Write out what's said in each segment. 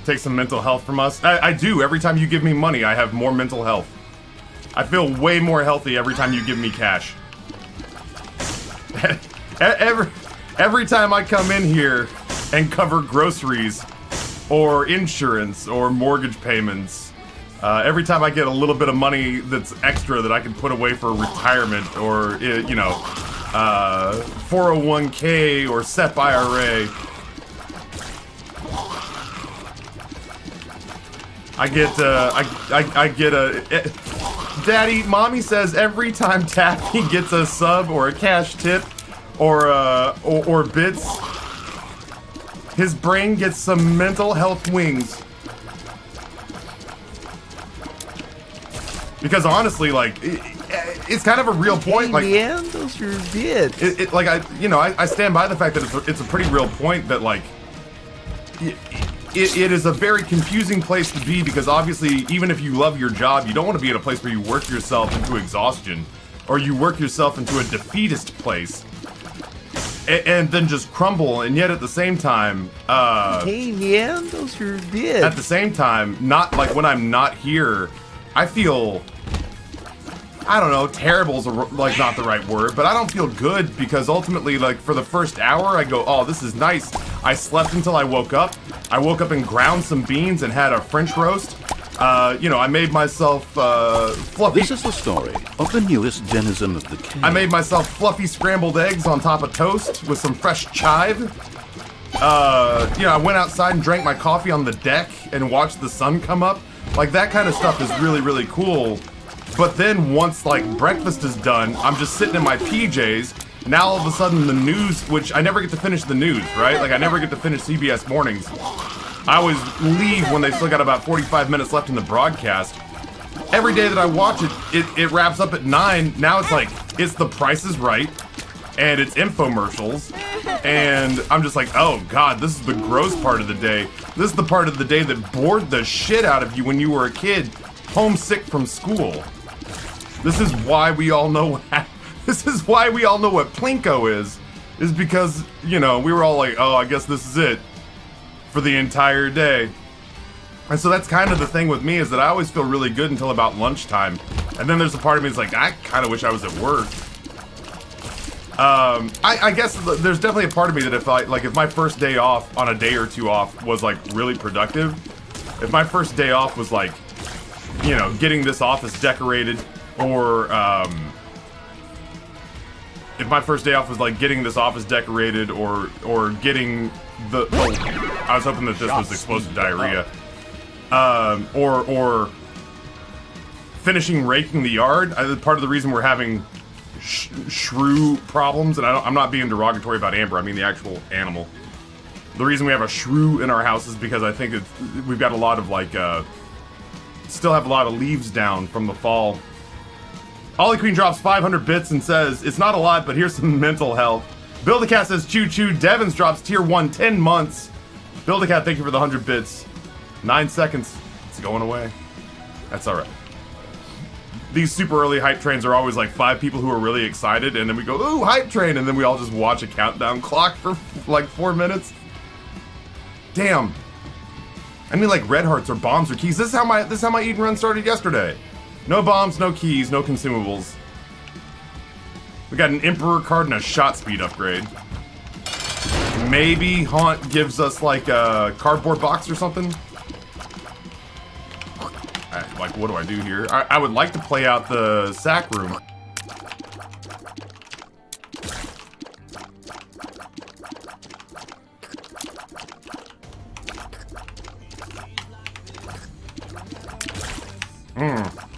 take some mental health from us. I do. Every time you give me money, I have more mental health. I feel way more healthy every time you give me cash. Every time I come in here and cover groceries or insurance or mortgage payments, every time I get a little bit of money that's extra that I can put away for retirement or, you know, 401k or SEP IRA, I get a Daddy, Mommy says every time Taffy gets a sub or a cash tip or bits, his brain gets some mental health wings. Because honestly, like, it's kind of a real point. Like, man, those are bits. Like, I stand by the fact that it's a pretty real point that, like, it is a very confusing place to be, because obviously, even if you love your job, you don't want to be in a place where you work yourself into exhaustion, or you work yourself into a defeatist place, and then just crumble. And yet at the same time, hey man, those are bits. At the same time, not like when I'm not here, I feel, I don't know, terrible's like not the right word, but I don't feel good, because ultimately, like, for the first hour, I go, oh, this is nice. I slept until I woke up. I woke up and ground some beans and had a French roast. You know, I made myself fluffy. This is the story of the newest denizen of the cave. I made myself fluffy scrambled eggs on top of toast with some fresh chive. You know, I went outside and drank my coffee on the deck and watched the sun come up. Like, that kind of stuff is really, really cool. But then once, like, breakfast is done, I'm just sitting in my PJs. Now all of a sudden the news, which I never get to finish the news, right? Like, I never get to finish CBS Mornings. I always leave when they've still got about 45 minutes left in the broadcast. Every day that I watch it, it wraps up at 9. Now it's like, it's The Price is Right, and it's infomercials. And I'm just like, oh God, this is the gross part of the day. This is the part of the day that bored the shit out of you when you were a kid, homesick from school. This is why we all know this is why we all know what Plinko is because, you know, we were all like, oh, I guess this is it for the entire day. And so that's kind of the thing with me, is that I always feel really good until about lunchtime. And then there's a part of me that's like, I kind of wish I was at work. I guess there's definitely a part of me that if my first day off on a day or two off was like really productive, if my first day off was like, you know, getting this office decorated, or if my first day off was like getting this office decorated, or getting the I was hoping that this was explosive diarrhea, or finishing raking the yard. Part of the reason we're having shrew problems, and I'm not being derogatory about Amber, I mean the actual animal. The reason we have a shrew in our house is because I think we've got a lot of like still have a lot of leaves down from the fall. Ollie Queen drops 500 bits and says, it's not a lot, but here's some mental health. Build-A-Cat says, choo choo. Devins drops tier 1, 10 months. Build-A-Cat, thank you for the 100 bits. 9 seconds. It's going away. That's alright. These super early hype trains are always like 5 people who are really excited, and then we go, ooh, hype train, and then we all just watch a countdown clock for like 4 minutes. Damn. I mean, like red hearts or bombs or keys. This is how my eat and run started yesterday. No bombs, no keys, no consumables. We got an Emperor card and a shot speed upgrade. Maybe Haunt gives us like a cardboard box or something. Like, what do I do here? I would like to play out the sack room.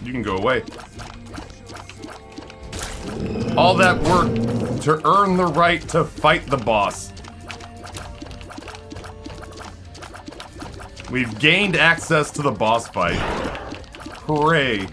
You can go away. All that work to earn the right to fight the boss. We've gained access to the boss fight. Hooray.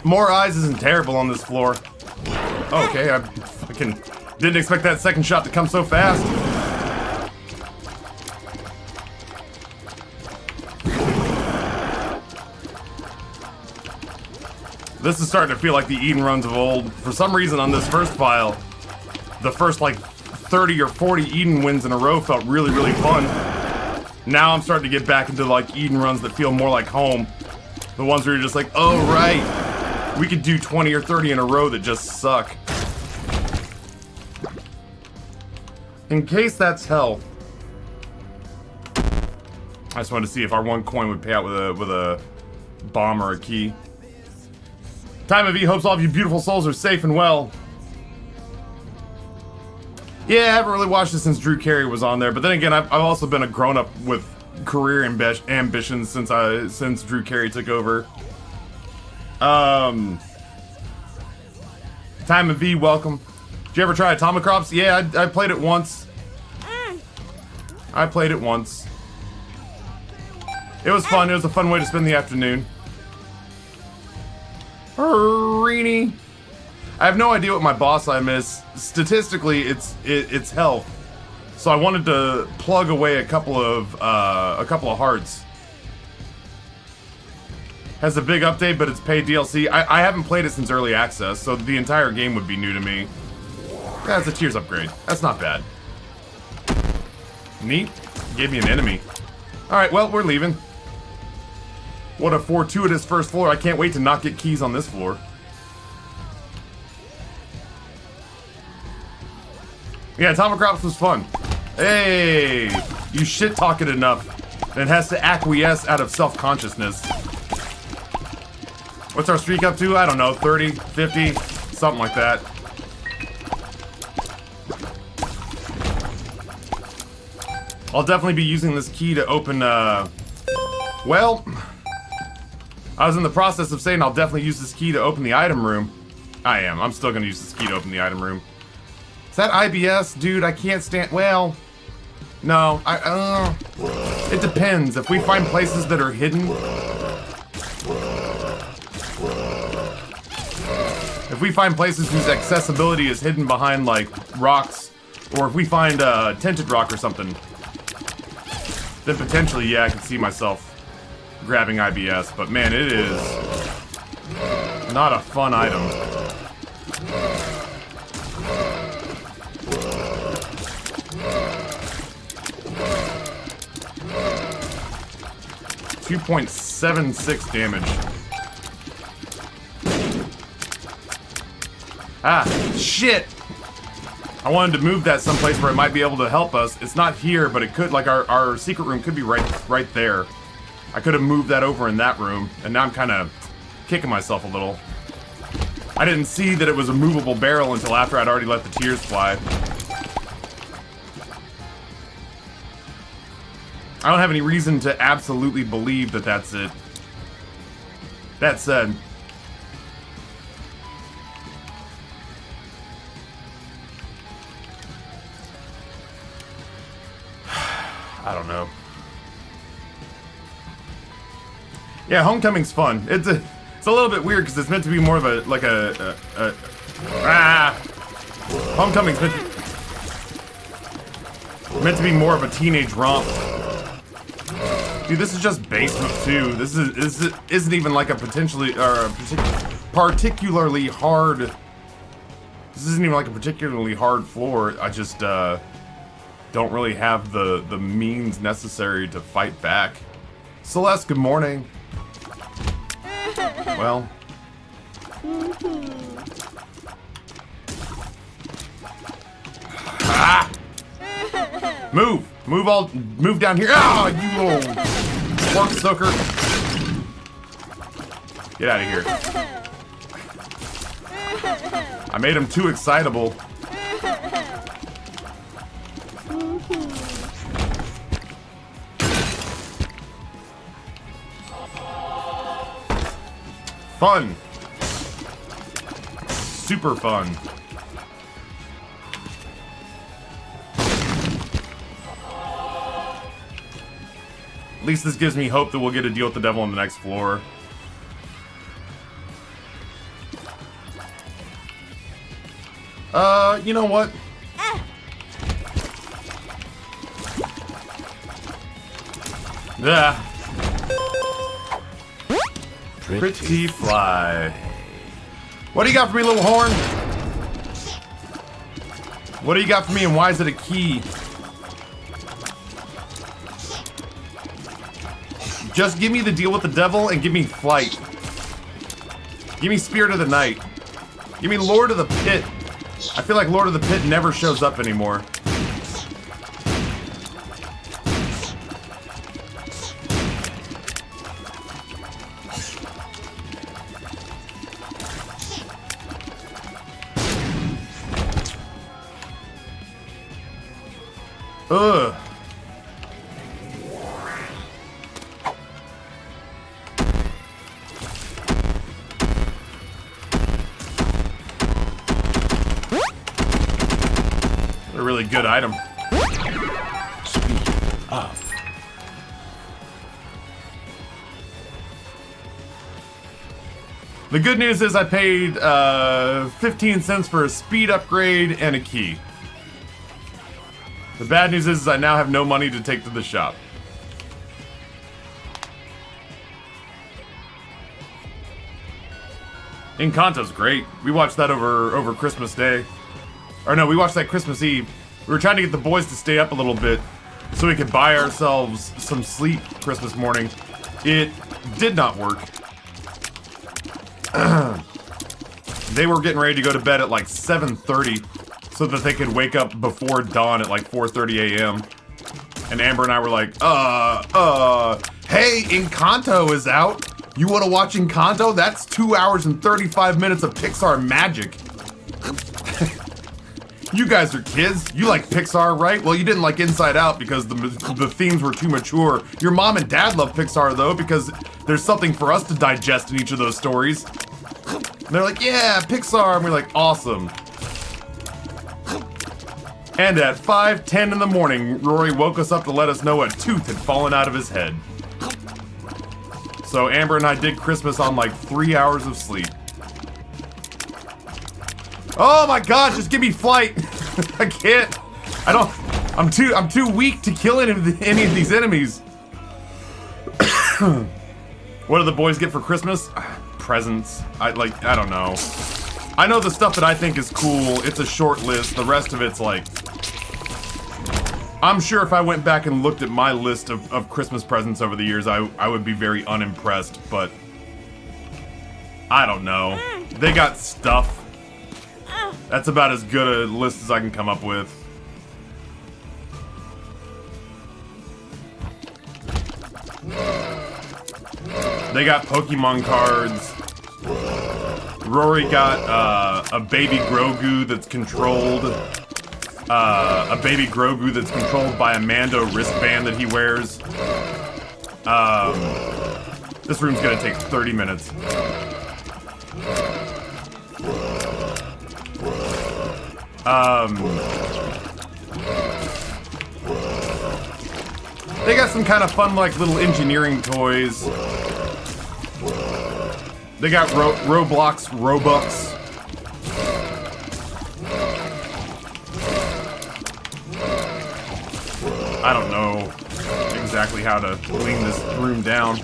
More eyes isn't terrible on this floor. Okay, I fucking didn't expect that second shot to come so fast. This is starting to feel like the Eden runs of old. For some reason on this first file, the first like 30 or 40 Eden wins in a row felt really, really fun. Now I'm starting to get back into like Eden runs that feel more like home. The ones where you're just like, oh right, we could do 20 or 30 in a row that just suck. In case that's hell, I just wanted to see if our one coin would pay out with a bomb or a key. Time of E hopes all of you beautiful souls are safe and well. Yeah, I haven't really watched it since Drew Carey was on there, but then again, I've also been a grown-up with career ambitions since Drew Carey took over. Time of E, welcome. Did you ever try Atomic Crops? Yeah, I played it once. I played it once. It was fun. It was a fun way to spend the afternoon. Reenie. I have no idea what my boss item is. Statistically, it's health. So I wanted to plug away a couple of hearts. Has a big update, but it's paid DLC. I haven't played it since early access, so the entire game would be new to me. That's a Tears upgrade. That's not bad. Neat. Gave me an enemy. Alright, well, we're leaving. What a fortuitous first floor. I can't wait to not get keys on this floor. Yeah, Atomic Crops was fun. Hey! You shit-talk it enough. And it has to acquiesce out of self-consciousness. What's our streak up to? I don't know, 30, 50, something like that. I'll definitely be using this key to open, well, I was in the process of saying I'll definitely use this key to open the item room. I am. I'm still gonna use this key to open the item room. Is that IBS? Dude, I can't stand... Well... No, it depends. If we find places that are hidden... If we find places whose accessibility is hidden behind, like, rocks, or if we find a tinted rock or something, then potentially, yeah, I can see myself grabbing IBS. But man, it is not a fun item. .76 damage. Ah, shit! I wanted to move that someplace where it might be able to help us. It's not here, but it could, like, our secret room could be right there. I could have moved that over in that room, and now I'm kind of kicking myself a little. I didn't see that it was a movable barrel until after I'd already let the tears fly. I don't have any reason to absolutely believe that that's it. That said, I don't know. Yeah, Homecoming's fun. It's a little bit weird because it's meant to be more of a Homecoming's meant to be more of a teenage romp. Dude, this is just basement 2. This isn't even like a particularly hard. This isn't even like a particularly hard floor. I just don't really have the means necessary to fight back. Celeste, good morning. Well. Ah! Move! Move down here. Ah, you little pork sucker. Get out of here. I made him too excitable. Fun. Super fun. At least this gives me hope that we'll get to deal with the devil on the next floor. You know what? Yeah. Pretty fly. What do you got for me, little horn? What do you got for me, and why is it a key? Just give me the deal with the devil and give me flight. Give me Spirit of the Night. Give me Lord of the Pit. I feel like Lord of the Pit never shows up anymore. Ugh. A really good item. Speed up. The good news is I paid 15 cents for a speed upgrade and a key. The bad news is I now have no money to take to the shop. Encanto's great. We watched that over Christmas Day. Or no, we watched that Christmas Eve. We were trying to get the boys to stay up a little bit so we could buy ourselves some sleep Christmas morning. It did not work. They were getting ready to go to bed at like 7:30 so that they could wake up before dawn at like 4:30 a.m. And Amber and I were like, hey, Encanto is out. You want to watch Encanto? That's 2 hours and 35 minutes of Pixar magic. You guys are kids. You like Pixar, right? Well, you didn't like Inside Out because the themes were too mature. Your mom and dad love Pixar, though, because there's something for us to digest in each of those stories. And they're like, yeah, Pixar. And we're like, awesome. And at 5:10 in the morning, Rory woke us up to let us know a tooth had fallen out of his head. So Amber and I did Christmas on like 3 hours of sleep. Oh my god, just give me flight. I can't. I'm too weak to kill any of these enemies. What do the boys get for Christmas? Presents. I don't know. I know the stuff that I think is cool. It's a short list. The rest of it's like, I'm sure if I went back and looked at my list of Christmas presents over the years, I would be very unimpressed, but I don't know. They got stuff. That's about as good a list as I can come up with. They got Pokemon cards. Rory got a baby Grogu that's controlled. A baby Grogu that's controlled by a Mando wristband that he wears. This room's gonna take 30 minutes. They got some kind of fun, like, little engineering toys. They got Roblox Robux. I don't know exactly how to lean this room down.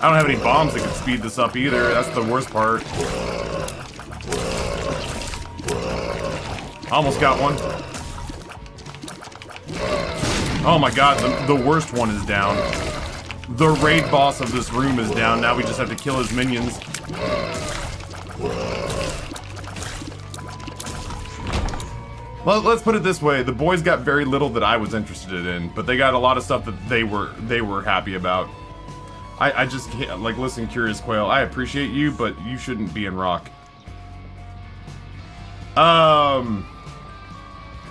I don't have any bombs that can speed this up either. That's the worst part. Almost got one. Oh my god, the worst one is down. The raid boss of this room is down. Now we just have to kill his minions. Well, let's put it this way. The boys got very little that I was interested in, but they got a lot of stuff that they were happy about. I just can't, like, listen, Curious Quail, I appreciate you, but you shouldn't be in Rock.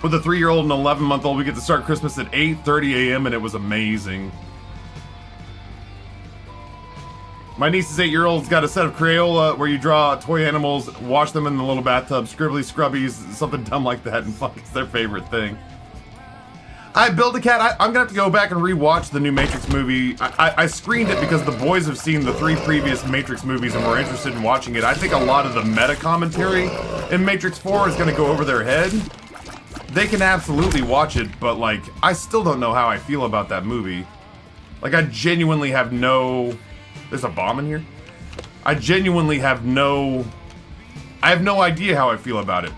With a 3-year-old and 11-month-old, we get to start Christmas at 8:30 a.m. and it was amazing. My niece's 8-year-old's got a set of Crayola where you draw toy animals, wash them in the little bathtub, scribbly scrubbies, something dumb like that, and fuck, it's their favorite thing. I Build a Cat, I'm gonna have to go back and rewatch the new Matrix movie. I screened it because the boys have seen the 3 previous Matrix movies and were interested in watching it. I think a lot of the meta commentary in Matrix 4 is gonna go over their head. They can absolutely watch it, but, like, I still don't know how I feel about that movie. Like, I genuinely have no... There's a bomb in here? I genuinely have no idea how I feel about it.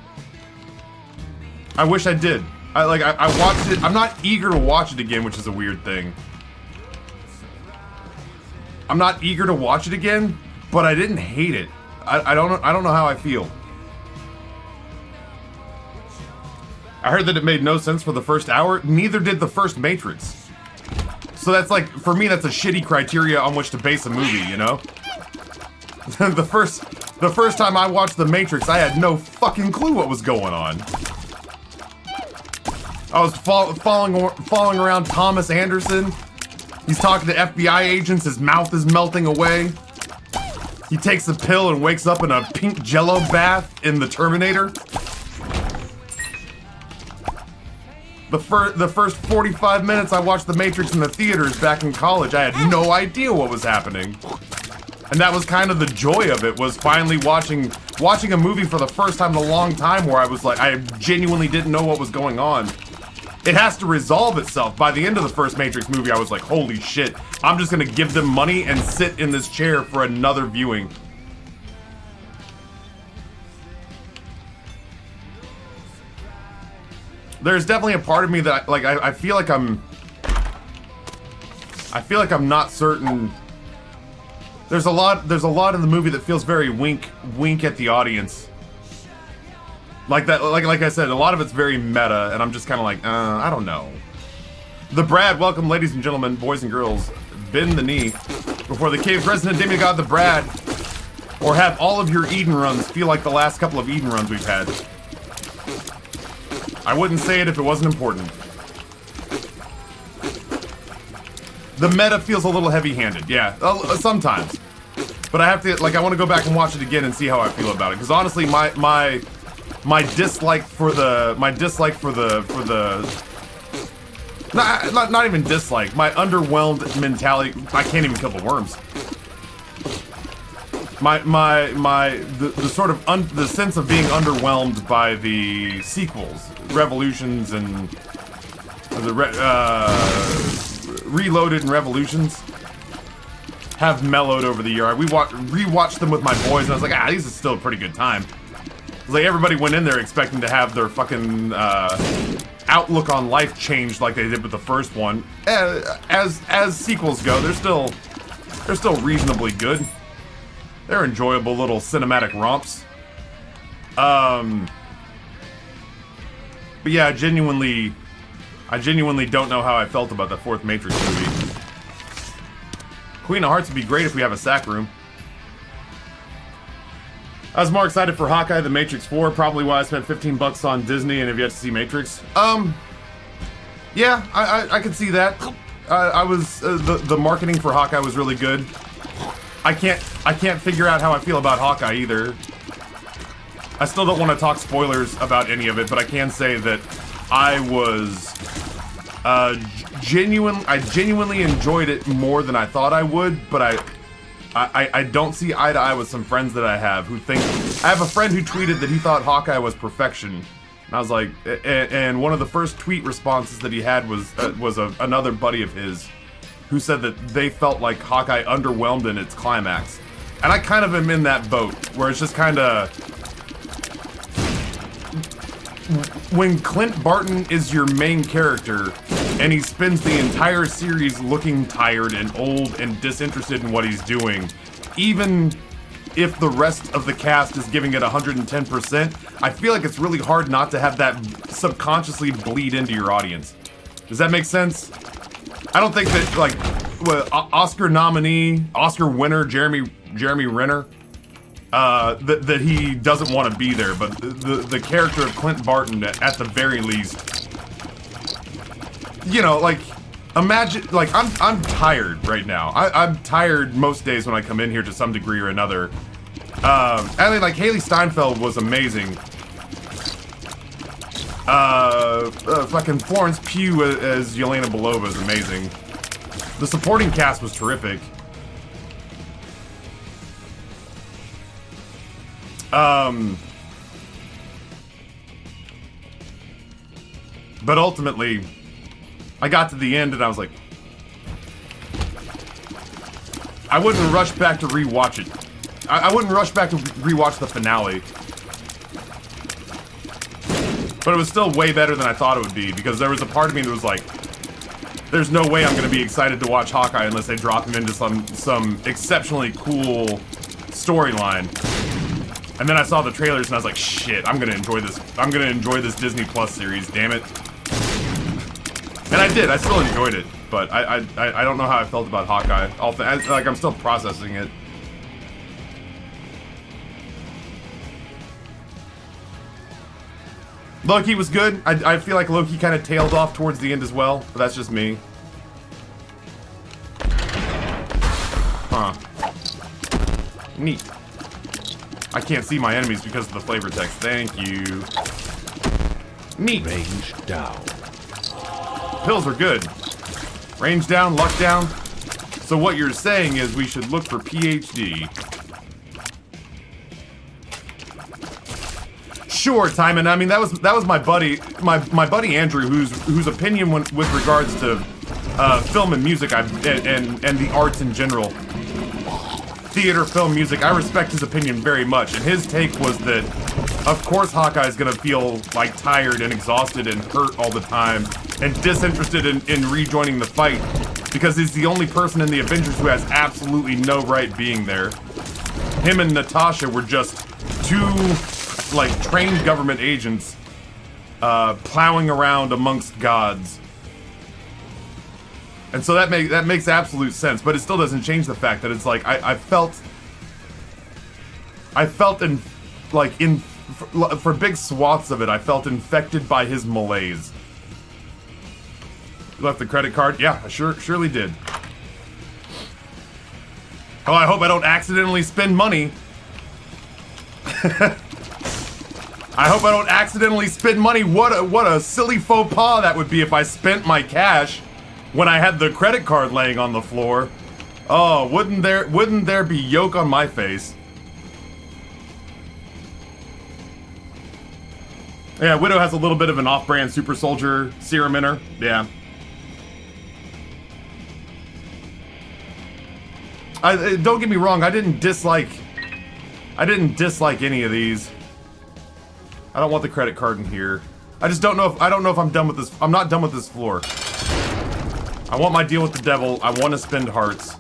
I wish I did. I watched it. I'm not eager to watch it again, which is a weird thing. I'm not eager to watch it again, but I didn't hate it. I don't know how I feel. I heard that it made no sense for the first hour. Neither did the first Matrix. So that's like, for me, that's a shitty criteria on which to base a movie, you know? The first time I watched The Matrix, I had no fucking clue what was going on. I was following around Thomas Anderson. He's talking to FBI agents, his mouth is melting away. He takes a pill and wakes up in a pink jello bath in the Terminator. The first 45 minutes I watched The Matrix in the theaters back in college, I had no idea what was happening. And that was kind of the joy of it, was finally watching a movie for the first time in a long time where I was like, I genuinely didn't know what was going on. It has to resolve itself. By the end of the first Matrix movie, I was like, holy shit, I'm just gonna give them money and sit in this chair for another viewing. There's definitely a part of me that, like, I feel like I'm not certain. There's a lot in the movie that feels very wink at the audience. Like that, like I said, a lot of it's very meta, and I'm just kind of like, I don't know. The Brad, welcome, ladies and gentlemen, boys and girls. Bend the knee before the cave president demigod the Brad, or have all of your Eden runs feel like the last couple of Eden runs we've had. I wouldn't say it if it wasn't important. The meta feels a little heavy-handed, yeah, sometimes. But I have to, like, I want to go back and watch it again and see how I feel about it. Because honestly, my dislike for the not even dislike, my underwhelmed mentality. I can't even kill the worms. The sort of the sense of being underwhelmed by the sequels, Revolutions and the Reloaded and Revolutions, have mellowed over the year. We rewatched them with my boys, and I was like, these are still a pretty good time. It's like everybody went in there expecting to have their fucking outlook on life changed like they did with the first one. As sequels go, they're still reasonably good. They're enjoyable little cinematic romps. But yeah, I genuinely don't know how I felt about the fourth Matrix movie. Queen of Hearts would be great if we have a sack room. I was more excited for Hawkeye than Matrix 4, probably why I spent $15 on Disney and have yet to see Matrix. Yeah, I could see that. The marketing for Hawkeye was really good. I can't figure out how I feel about Hawkeye either. I still don't want to talk spoilers about any of it, but I can say that I was I genuinely enjoyed it more than I thought I would, but I don't see eye to eye with some friends that I have who think. I have a friend who tweeted that he thought Hawkeye was perfection, and I was like, and one of the first tweet responses that he had was another buddy of his who said that they felt like Hawkeye underwhelmed in its climax, and I kind of am in that boat where it's just kind of, when Clint Barton is your main character and he spends the entire series looking tired and old and disinterested in what he's doing, even if the rest of the cast is giving it 110%, I feel like it's really hard not to have that subconsciously bleed into your audience. Does that make sense? I don't think that, like, Oscar nominee, Oscar winner Jeremy Renner, that he doesn't want to be there, but the character of Clint Barton, at the very least, you know, like, imagine, like, I'm tired right now. I'm tired most days when I come in here to some degree or another. I mean, like, Haley Steinfeld was amazing. Fucking Florence Pugh as Yelena Belova is amazing. The supporting cast was terrific. But ultimately, I got to the end and I was like, I wouldn't rush back to rewatch it. I wouldn't rush back to rewatch the finale. But it was still way better than I thought it would be, because there was a part of me that was like, there's no way I'm going to be excited to watch Hawkeye unless they drop him into some exceptionally cool storyline. And then I saw the trailers and I was like, shit, I'm going to enjoy this. I'm going to enjoy this Disney Plus series, damn it. And I did. I still enjoyed it, but I don't know how I felt about Hawkeye. Like, I'm still processing it. Loki was good. I feel like Loki kind of tailed off towards the end as well, but that's just me. Huh. Neat. I can't see my enemies because of the flavor text. Thank you. Neat. Range down. Pills are good. Range down, luck down. So what you're saying is we should look for PhD. Sure, Timon. I mean, that was my buddy, my buddy Andrew, whose opinion with regards to film and music, and the arts in general, theater, film, music. I respect his opinion very much, and his take was that, of course, Hawkeye's gonna feel like tired and exhausted and hurt all the time, and disinterested in rejoining the fight, because he's the only person in the Avengers who has absolutely no right being there. Him and Natasha were just two, like, trained government agents plowing around amongst gods. And so that makes absolute sense, but it still doesn't change the fact that it's like I felt for big swaths of it, I felt infected by his malaise. You left the credit card? Yeah, I surely did. Oh, I hope I don't accidentally spend money. I hope I don't accidentally spend money. What a silly faux pas that would be if I spent my cash when I had the credit card laying on the floor. Oh, wouldn't there be yolk on my face? Yeah, Widow has a little bit of an off-brand super soldier serum in her. Yeah. Don't get me wrong, I didn't dislike any of these. I don't want the credit card in here. I don't know if I'm done with this. I'm not done with this floor. I want my deal with the devil. I want to spend hearts.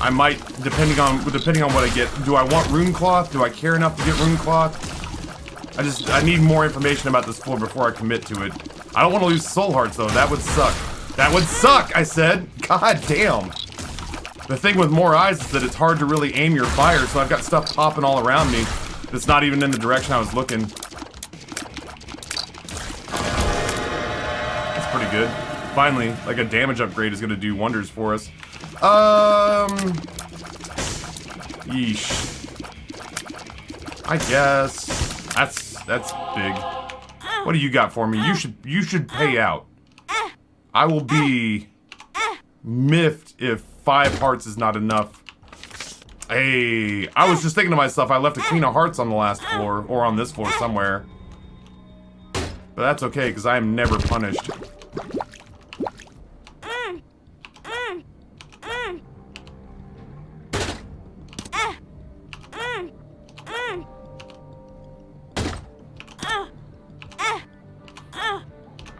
I might, depending on what I get. Do I want rune cloth? Do I care enough to get rune cloth? I need more information about this floor before I commit to it. I don't want to lose soul hearts though. That would suck. That would suck, I said. God damn. The thing with more eyes is that it's hard to really aim your fire, so I've got stuff popping all around me that's not even in the direction I was looking. That's pretty good. Finally, like a damage upgrade is gonna do wonders for us. Yeesh. I guess that's big. What do you got for me? You should pay out. I will be miffed if 5 hearts is not enough. Hey, I was just thinking to myself, I left a queen of hearts on the last floor, or on this floor somewhere. But that's okay, because I am never punished.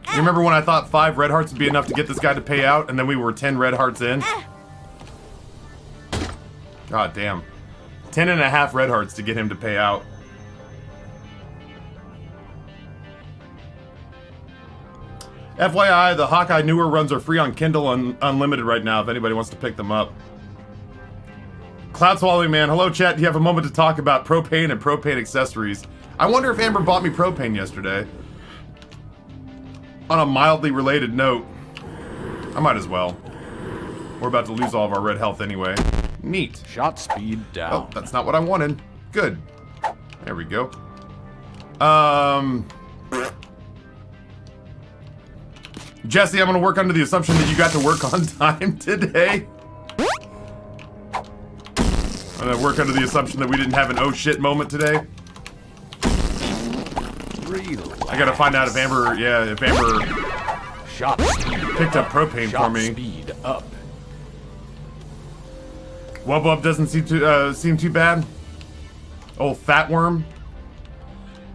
You remember when I thought 5 red hearts would be enough to get this guy to pay out, and then we were 10 red hearts in? God damn. 10.5 red hearts to get him to pay out. FYI, the Hawkeye newer runs are free on Kindle and Unlimited right now if anybody wants to pick them up. Cloud Swallowing Man, hello chat, do you have a moment to talk about propane and propane accessories? I wonder if Amber bought me propane yesterday. On a mildly related note, I might as well. We're about to lose all of our red health anyway. Neat. Shot speed down. Oh, that's not what I wanted. Good. There we go. Jesse, I'm gonna work under the assumption that you got to work on time today. I'm gonna work under the assumption that we didn't have an oh shit moment today. Relax. I gotta find out if Amber, Shot speed picked up propane Shot for me. Speed up. Wubwub doesn't seem too bad. Old fat worm.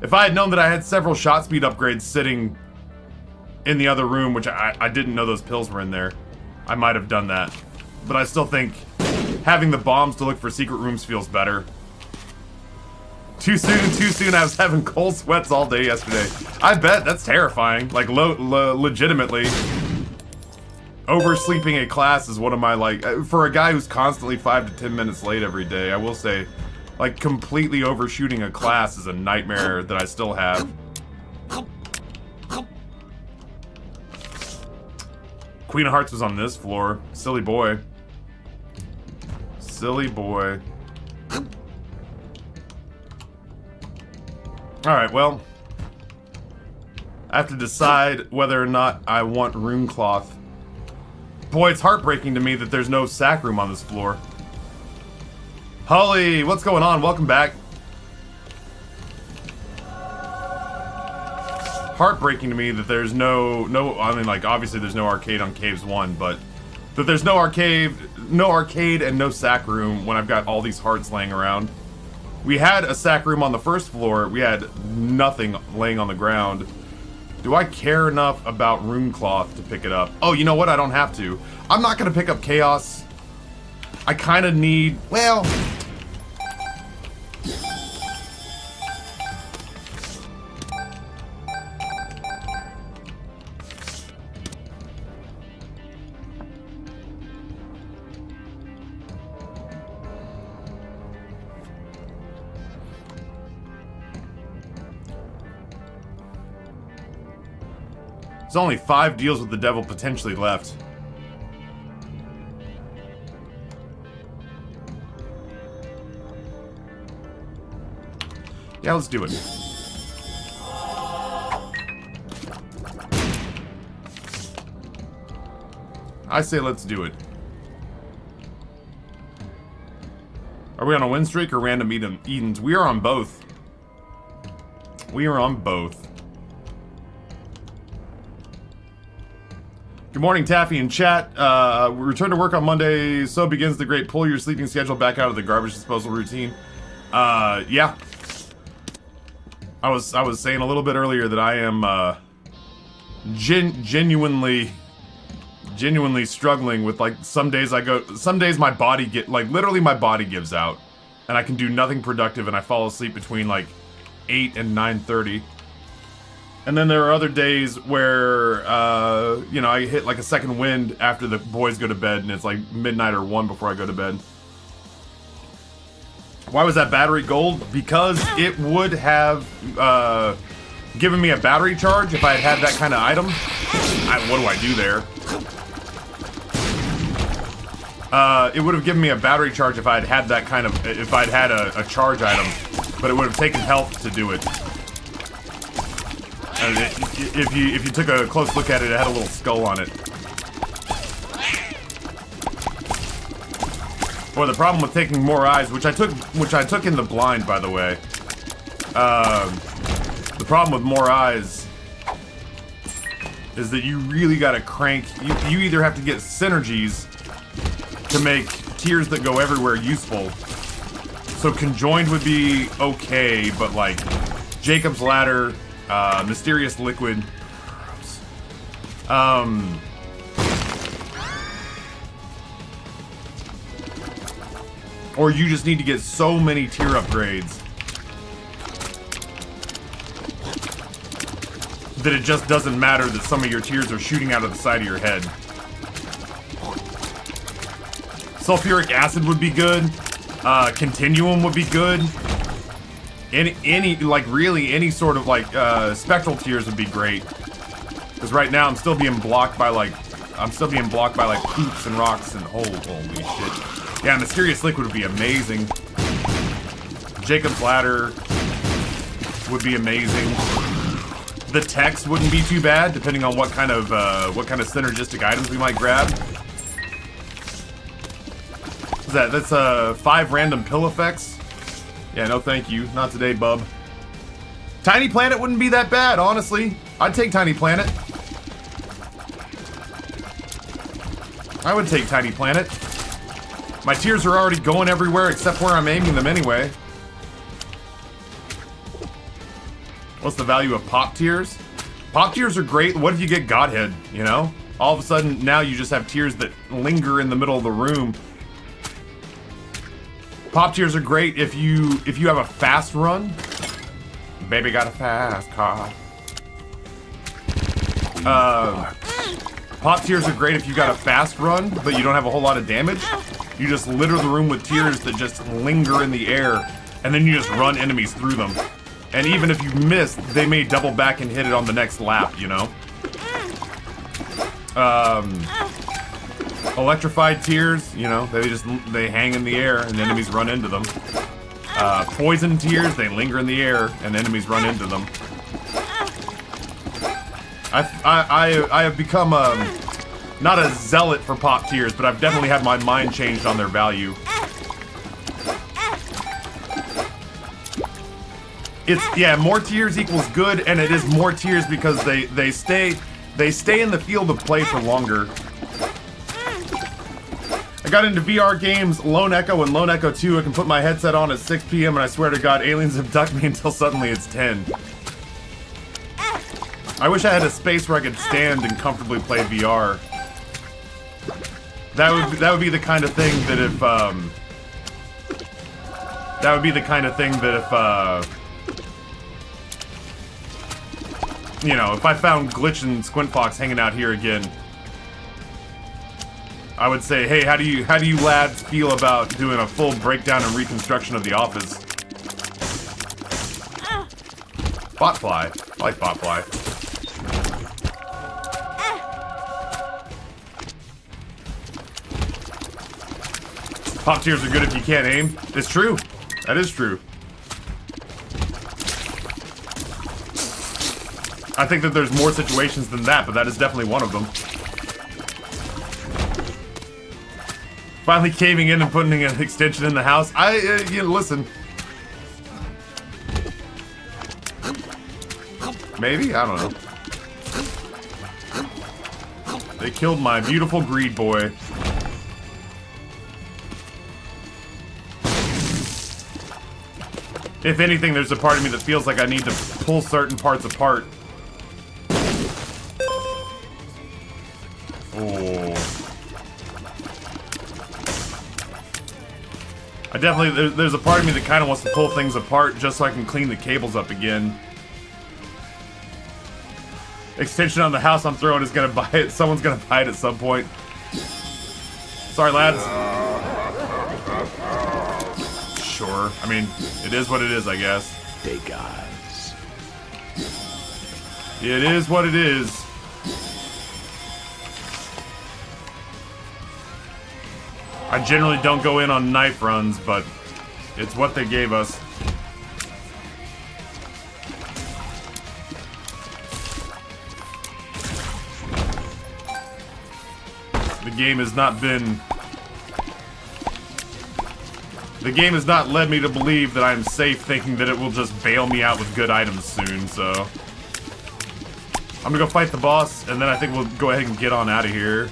If I had known that I had several shot speed upgrades sitting in the other room, which I didn't know those pills were in there, I might have done that. But I still think having the bombs to look for secret rooms feels better. Too soon. I was having cold sweats all day yesterday. I bet, that's terrifying. Like, legitimately. Oversleeping a class is one of my, like, for a guy who's constantly 5 to 10 minutes late every day, I will say, like, completely overshooting a class is a nightmare that I still have. Queen of Hearts was on this floor. Silly boy. Silly boy. Alright, well, I have to decide whether or not I want room cloth. Boy, it's heartbreaking to me that there's no sack room on this floor. Holly, what's going on? Welcome back. Heartbreaking to me that there's no, I mean, like, obviously there's no arcade on Caves 1, but that there's no arcade and no sack room when I've got all these hearts laying around. We had a sack room on the first floor. We had nothing laying on the ground. Do I care enough about room cloth to pick it up? Oh, you know what? I don't have to. I'm not gonna pick up chaos. I kind of need, well... There's only 5 deals with the devil potentially left. Yeah, let's do it. I say let's do it. Are we on a win streak or random Edens? We are on both. We are on both. Good morning, Taffy and chat. We return to work on Monday, so begins the great pull your sleeping schedule back out of the garbage disposal routine. Yeah. I was saying a little bit earlier that I am genuinely struggling with, like, some days my body literally my body gives out and I can do nothing productive and I fall asleep between like 8 and 9:30. And then there are other days where, you know, I hit like a second wind after the boys go to bed and it's like midnight or 1 before I go to bed. Why was that battery gold? Because it would have given me a battery charge if I had that kind of item. What do I do there? It would have given me a battery charge if I had that kind of, if I'd had a charge item, but it would have taken health to do it. If you took a close look at it, it had a little skull on it. Boy, the problem with taking more eyes, which I took in the blind, by the way. The problem with more eyes is that you really gotta crank. You either have to get synergies to make tiers that go everywhere useful. So conjoined would be okay, but like Jacob's Ladder. Mysterious Liquid. Or you just need to get so many tier upgrades that it just doesn't matter that some of your tiers are shooting out of the side of your head. Sulfuric acid would be good. Continuum would be good. Any like sort of like spectral tiers would be great. Because right now I'm still being blocked by like poops and rocks and holy shit. Yeah, Mysterious Liquid would be amazing. Jacob's Ladder would be amazing. The Tex wouldn't be too bad, depending on what kind of synergistic items we might grab. What's that? That's 5 random pill effects. Yeah, no thank you. Not today, bub. Tiny Planet wouldn't be that bad, honestly. I'd take Tiny Planet. I would take Tiny Planet. My tears are already going everywhere except where I'm aiming them anyway. What's the value of pop tears? Pop tears are great. What if you get Godhead, you know? All of a sudden, now you just have tears that linger in the middle of the room. Pop tears are great if you have a fast run. Baby got a fast car. Pop tears are great if you got a fast run, but you don't have a whole lot of damage. You just litter the room with tears that just linger in the air, and then you just run enemies through them. And even if you miss, they may double back and hit it on the next lap, you know? Electrified tears, you know, they hang in the air and enemies run into them. Poison tears, they linger in the air and enemies run into them. I have become not a zealot for pop tears, but I've definitely had my mind changed on their value. Yeah, more tears equals good, and it is more tears because they stay in the field of play for longer. I got into VR games, Lone Echo and Lone Echo 2. I can put my headset on at 6 p.m. and I swear to God, aliens abduct me until suddenly it's 10. I wish I had a space where I could stand and comfortably play VR. That would be the kind of thing that if you know, if I found Glitch and Squint Fox hanging out here again, I would say, hey, how do you lads feel about doing a full breakdown and reconstruction of the office? Botfly. I like Botfly. Pop tears are good if you can't aim. It's true. That is true. I think that there's more situations than that, but that is definitely one of them. Finally caving in and putting an extension in the house. You know, listen. Maybe? I don't know. They killed my beautiful greed boy. If anything, there's a part of me that feels like I need to pull certain parts apart. Oh. I definitely, there's a part of me that kind of wants to pull things apart just so I can clean the cables up again. Extension on the house I'm throwing is gonna buy it. Someone's gonna buy it at some point. Sorry, lads. Sure. I mean, it is what it is, I guess. Hey, guys. It is what it is. I generally don't go in on knife runs, but it's what they gave us. The game has not been... The game has not led me to believe that I'm safe thinking that it will just bail me out with good items soon, so... I'm gonna go fight the boss, and then I think we'll go ahead and get on out of here.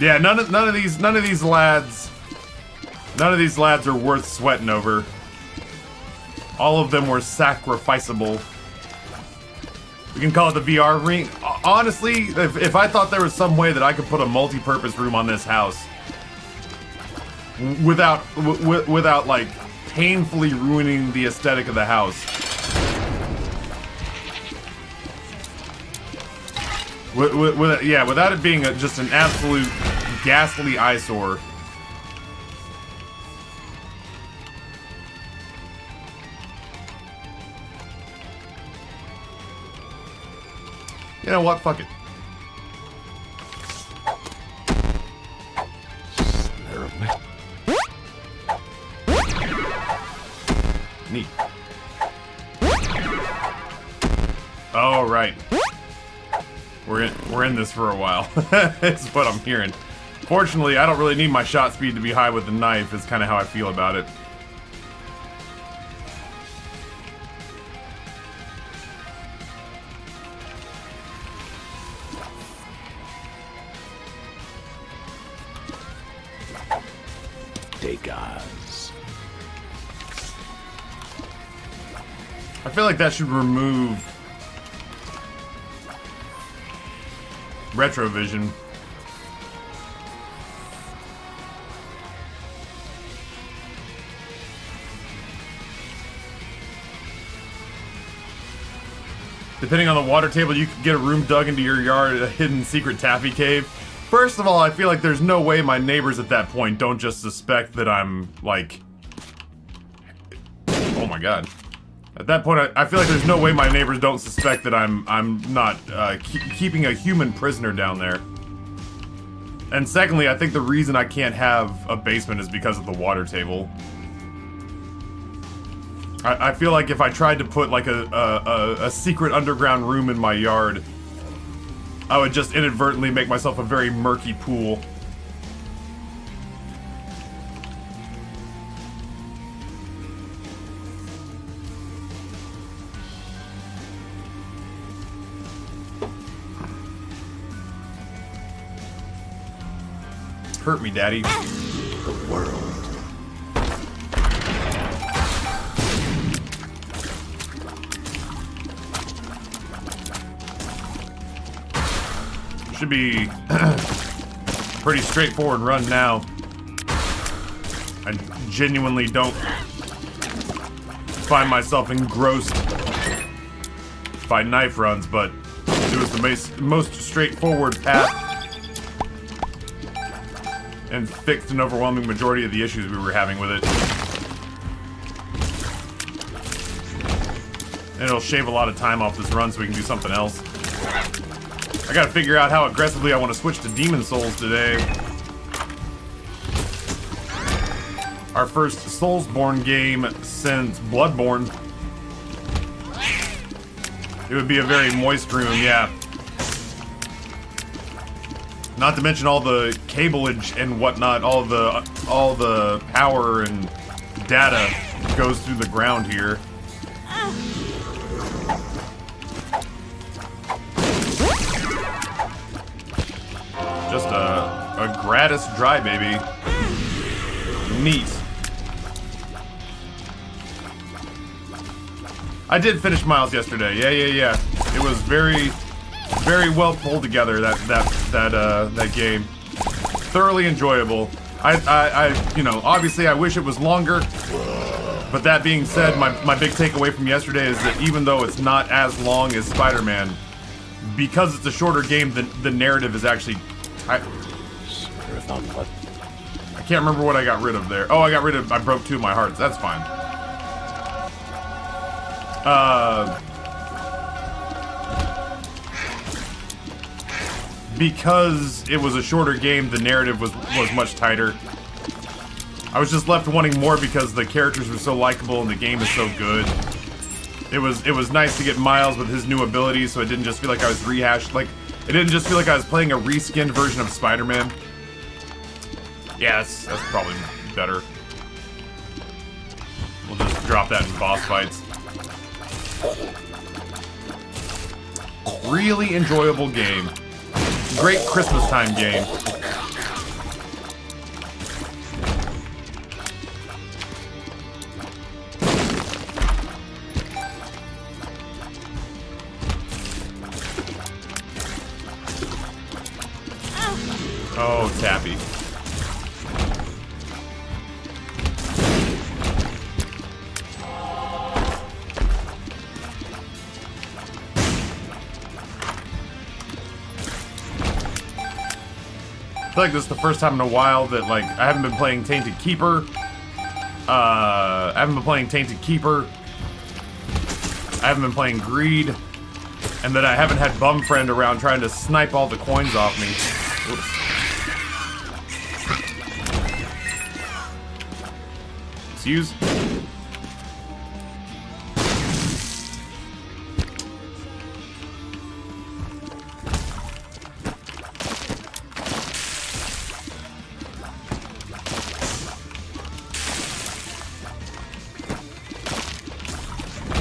Yeah, none of these lads are worth sweating over. All of them were sacrificable. We can call it the VR ring. Honestly, if I thought there was some way that I could put a multi-purpose room on this house without like painfully ruining the aesthetic of the house. Without it being just an absolute ghastly eyesore. You know what? Fuck it. Neat. Oh, right. We're in this for a while. It's what I'm hearing. Fortunately, I don't really need my shot speed to be high with the knife, is kind of how I feel about it. Gas. I feel like that should remove Retrovision. Depending on the water table, you could get a room dug into your yard, a hidden secret taffy cave. First of all, I feel like there's no way my neighbors at that point don't just suspect that I'm, like... Oh my god. At that point, I feel like there's no way my neighbors don't suspect that I'm not keeping a human prisoner down there. And secondly, I think the reason I can't have a basement is because of the water table. I feel like if I tried to put like a secret underground room in my yard, I would just inadvertently make myself a very murky pool. Hurt me, Daddy. The world. Should be pretty straightforward run now. I genuinely don't find myself engrossed by knife runs, but it was the most straightforward path and fixed an overwhelming majority of the issues we were having with it. And it'll shave a lot of time off this run so we can do something else. I gotta figure out how aggressively I want to switch to Demon Souls today. Our first Soulsborne game since Bloodborne. It would be a very moist room, yeah. Not to mention all the cableage and whatnot, all the power and data goes through the ground here. Just a gratis dry baby. Neat. I did finish Miles yesterday. Yeah. It was very well pulled together, that game. Thoroughly enjoyable. I you know, obviously I wish it was longer. But that being said, my big takeaway from yesterday is that even though it's not as long as Spider-Man, because it's a shorter game, the narrative is actually I can't remember what I got rid of there. Oh, I broke 2 of my hearts. That's fine. Because it was a shorter game, the narrative was much tighter. I was just left wanting more because the characters were so likable and the game is so good. It was nice to get Miles with his new abilities, so it didn't just feel like I was rehashed. Like, it didn't just feel like I was playing a reskinned version of Spider-Man. Yeah, that's probably better. We'll just drop that in boss fights. Really enjoyable game. Great Christmas time game. Oh, Tappy. I feel like this is the first time in a while that, like, I haven't been playing Tainted Keeper. I haven't been playing Tainted Keeper. I haven't been playing Greed. And that I haven't had Bumfriend around trying to snipe all the coins off me. Oops. Excuse.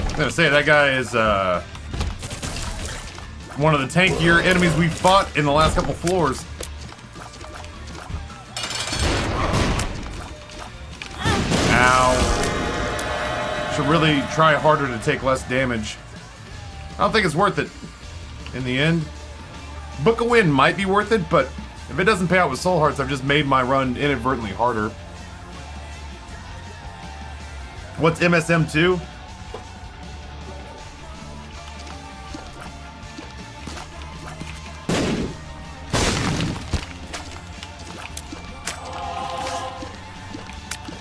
I'm gonna say that guy is one of the tankier enemies we've fought in the last couple floors. now. Should really try harder to take less damage. I don't think it's worth it in the end. Book a win might be worth it, but if it doesn't pay out with soul hearts, I've just made my run inadvertently harder. What's MSM2?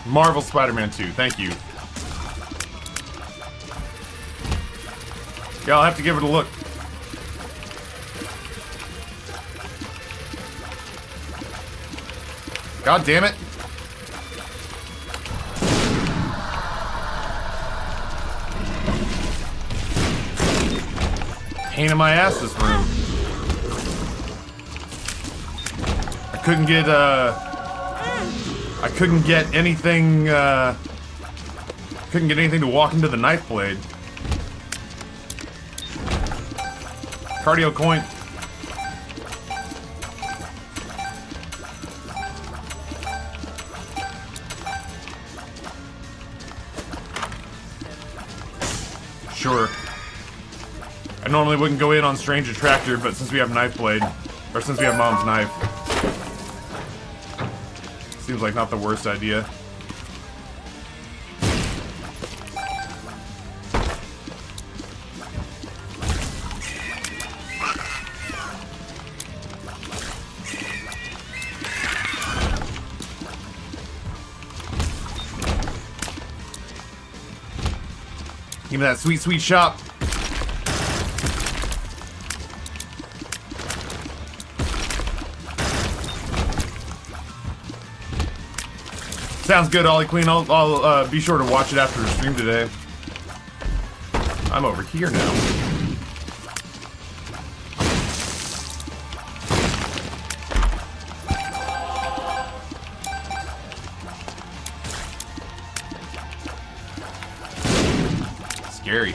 Marvel Spider-Man 2, thank you. Yeah, I'll have to give it a look. God damn it. Pain in my ass, this room. I couldn't get anything, couldn't get anything to walk into the knife blade. Cardio coin. Sure. I normally wouldn't go in on Strange Attractor, but since we have Knife Blade, or since we have Mom's Knife, seems like not the worst idea. Give me that sweet, sweet shop. Sounds good, Ollie Queen. I'll be sure to watch it after the stream today. I'm over here now. Scary.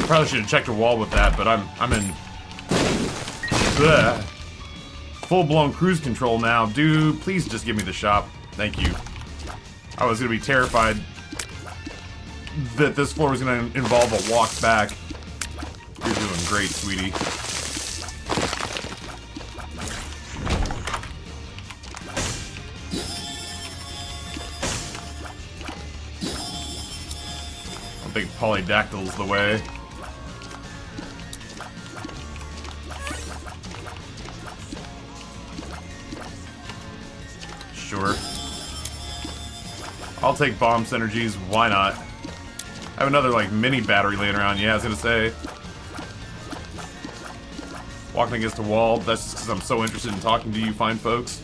Probably should have checked a wall with that, but I'm in full-blown cruise control now. Dude, please just give me the shop. Thank you. I was gonna be terrified that this floor was gonna involve a walk back. You're doing great, sweetie. I think Polydactyl's the way. Sure. I'll take bomb synergies, why not? I have another, like, mini battery laying around, yeah, I was gonna say. Walking against a wall, that's just because I'm so interested in talking to you fine folks.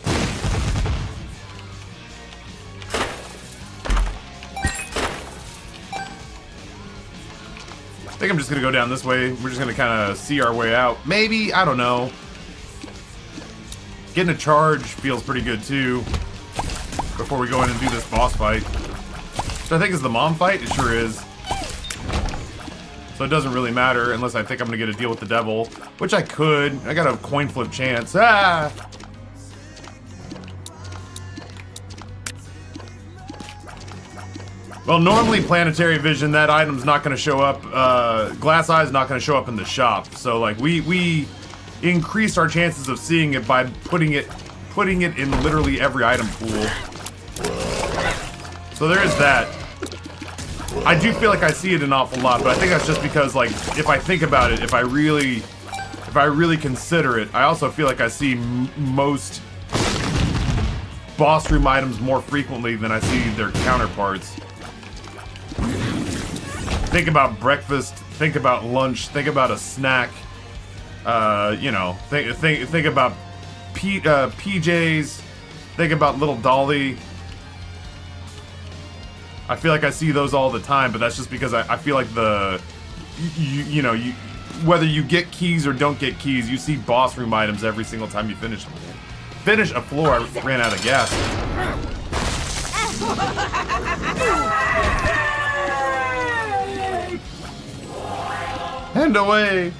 I think I'm just gonna go down this way. We're just gonna kind of see our way out. Maybe, I don't know. Getting a charge feels pretty good, too. Before we go in and do this boss fight. Which I think is the mom fight? It sure is. So it doesn't really matter unless I think I'm gonna get a deal with the devil. Which I could. I got a coin flip chance. Ah! Well, normally Planetary Vision, that item's not gonna show up. Glass Eye's not gonna show up in the shop. So, like, we increased our chances of seeing it by putting it in literally every item pool. So there is that. I do feel like I see it an awful lot, but I think that's just because, like, if I think about it, if I really consider it, I also feel like I see most boss room items more frequently than I see their counterparts. Think about breakfast, think about lunch, think about a snack. You know, think about PJs, think about Little Dolly. I feel like I see those all the time, but that's just because I feel like you know, whether you get keys or don't get keys, you see boss room items every single time you finish a floor. I ran out of gas. And away.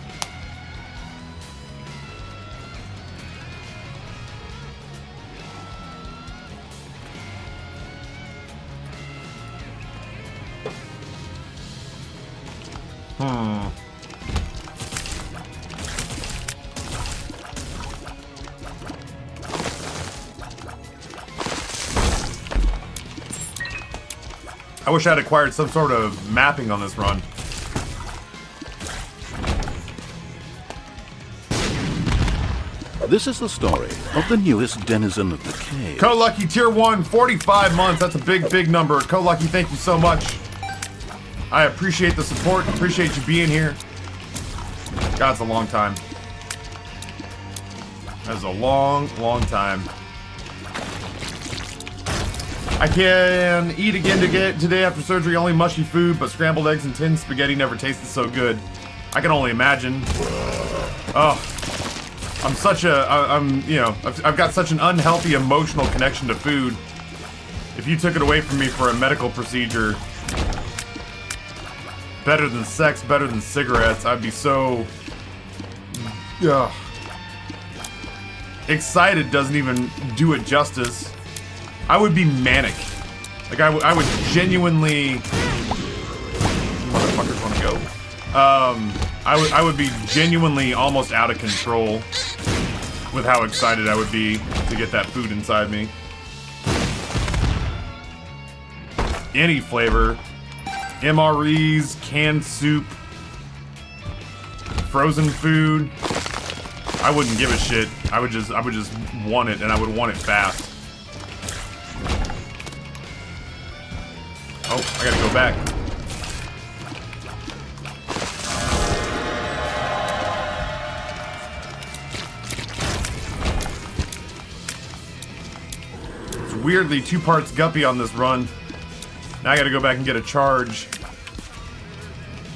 I wish I'd acquired some sort of mapping on this run. This is the story of the newest denizen of the cave. Co-Lucky Tier 1, 45 months. That's a big, big number. Co-Lucky, thank you so much. I appreciate the support. Appreciate you being here. God, it's a long time. That is a long, long time. I can eat again today after surgery. Only mushy food, but scrambled eggs and tin spaghetti never tasted so good. I can only imagine. Oh, I've got such an unhealthy emotional connection to food. If you took it away from me for a medical procedure, better than sex, better than cigarettes, I'd be so... Excited doesn't even do it justice. I would be manic. Like, I would genuinely... Motherfuckers wanna go. I would be genuinely almost out of control with how excited I would be to get that food inside me. Any flavor. MREs, canned soup, frozen food. I wouldn't give a shit. I would just want it, and I would want it fast. Oh, I gotta go back. It's weirdly 2 parts guppy on this run. Now I gotta go back and get a charge.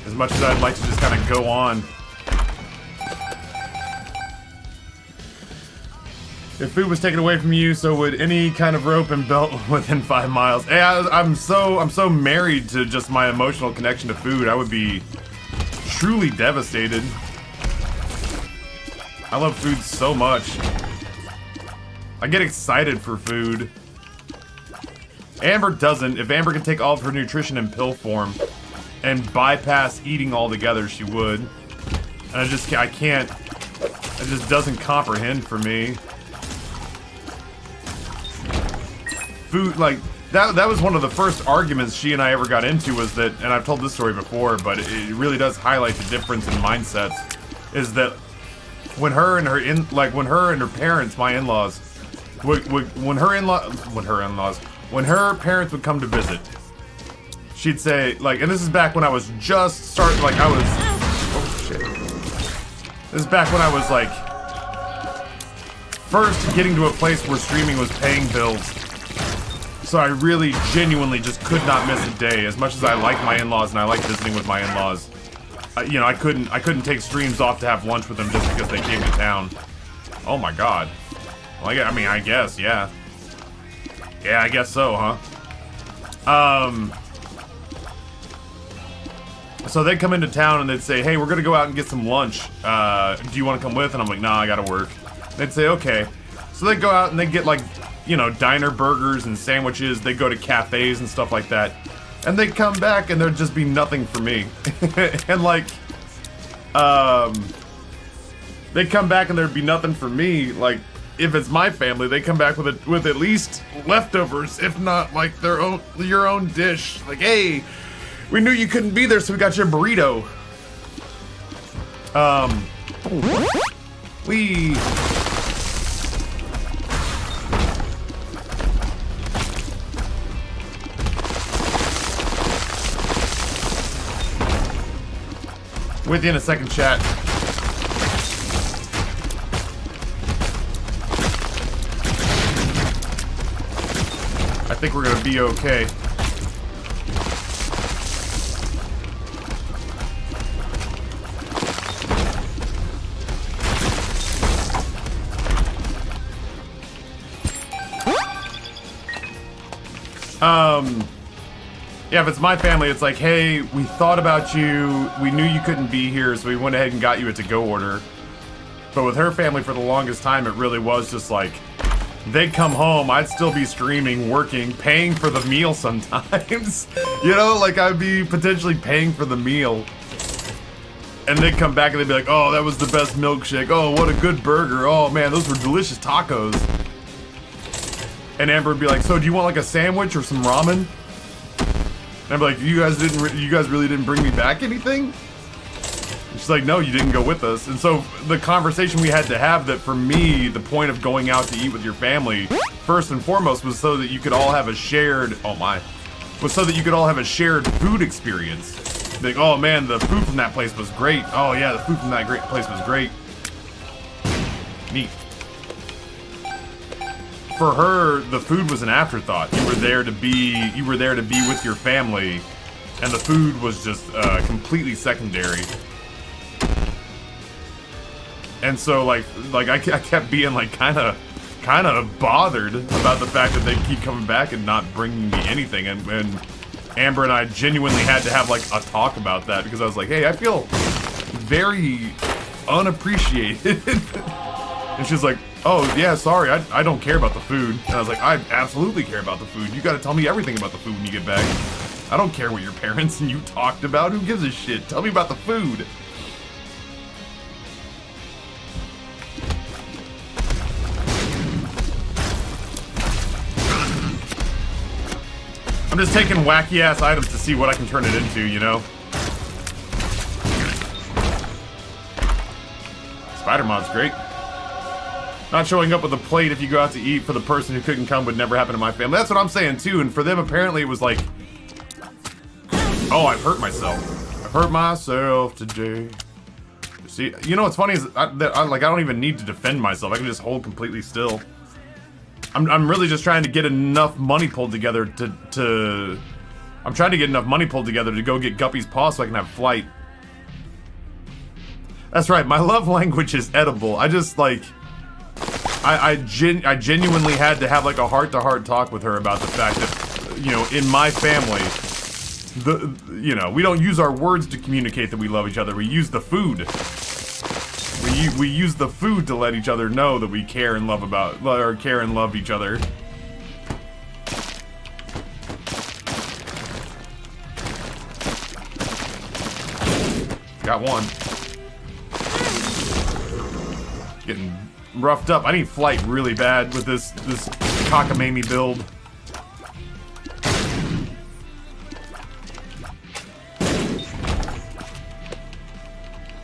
As much as I'd like to just kind of go on. If food was taken away from you, so would any kind of rope and belt within 5 miles. Hey, I'm so married to just my emotional connection to food. I would be truly devastated. I love food so much. I get excited for food. Amber doesn't. If Amber could take all of her nutrition in pill form and bypass eating altogether, she would. And I can't. It just doesn't comprehend for me. Food, like, that was one of the first arguments she and I ever got into, was that, and I've told this story before, but it really does highlight the difference in mindsets, is that when her and her parents, my in-laws, when her parents would come to visit, she'd say, like, and this is back when I was just starting, like, oh shit. This is back when I was, like, first getting to a place where streaming was paying bills. So I really, genuinely just could not miss a day. As much as I like my in-laws and I like visiting with my in-laws, you know, I couldn't take streams off to have lunch with them just because they came to town. Oh my god. Well, I mean, I guess, yeah. Yeah, I guess so, huh? So they'd come into town and they'd say, hey, we're gonna go out and get some lunch. Do you want to come with? And I'm like, nah, I gotta work. They'd say, okay. So they'd go out and they'd get, like, you know, diner burgers and sandwiches. They go to cafes and stuff like that. And they'd come back and there'd just be nothing for me. And like, they'd come back and there'd be nothing for me. Like, if it's my family, they come back with at least leftovers, if not like your own dish. Like, hey, we knew you couldn't be there, so we got you a burrito. With you in a second, chat. I think we're gonna be okay. Yeah, if it's my family, it's like, hey, we thought about you, we knew you couldn't be here, so we went ahead and got you a to-go order. But with her family, for the longest time, it really was just like, they'd come home, I'd still be streaming, working, paying for the meal sometimes. You know, like, I'd be potentially paying for the meal. And they'd come back and they'd be like, oh, that was the best milkshake. Oh, what a good burger. Oh, man, those were delicious tacos. And Amber would be like, so do you want like a sandwich or some ramen? And I'd be like, you guys really didn't bring me back anything? And she's like, no, you didn't go with us. And so the conversation we had to have, that for me, the point of going out to eat with your family, first and foremost, was so that you could all have a shared, shared food experience. Like, oh man, the food from that place was great. Oh yeah, the food from that great place was great. Neat. For her, the food was an afterthought. You were there to be with your family, and the food was just completely secondary. And so like I kept being like kind of bothered about the fact that they keep coming back and not bringing me anything, and Amber and I genuinely had to have like a talk about that, because I was like, hey, I feel very unappreciated. And she's like, oh yeah, sorry, I don't care about the food. And I was like, I absolutely care about the food. You gotta tell me everything about the food when you get back. I don't care what your parents and you talked about. Who gives a shit? Tell me about the food. I'm just taking wacky ass items to see what I can turn it into, you know? Spider-Mod's great. Not showing up with a plate if you go out to eat for the person who couldn't come would never happen to my family. That's what I'm saying too, and for them apparently it was like, oh, I've hurt myself. I've hurt myself today. See, you know what's funny is I don't even need to defend myself. I can just hold completely still. I'm really just trying to get enough money pulled together I'm trying to get enough money pulled together to go get Guppy's paw so I can have flight. That's right, my love language is edible. I just like, I genuinely had to have like a heart-to-heart talk with her about the fact that, you know, in my family, we don't use our words to communicate that we love each other. We use the food. We use the food to let each other know that we care and love each other. Got one. Getting roughed up. I need flight really bad with this cockamamie build.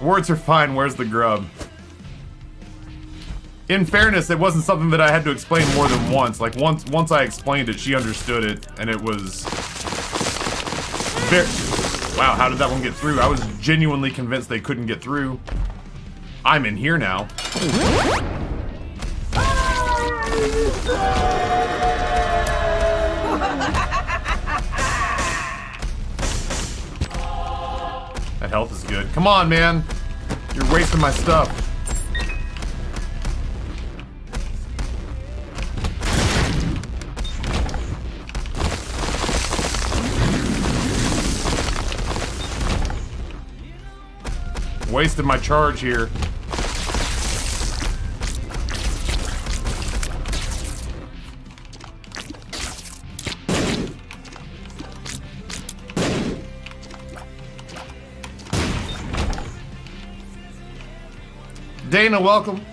Words are fine, where's the grub? In fairness, it wasn't something that I had to explain more than once. Like, once I explained it, she understood it, and it was... Wow, how did that one get through? I was genuinely convinced they couldn't get through. I'm in here now. That health is good. Come on, man. You're wasting my stuff. Wasted my charge here. Dana, welcome.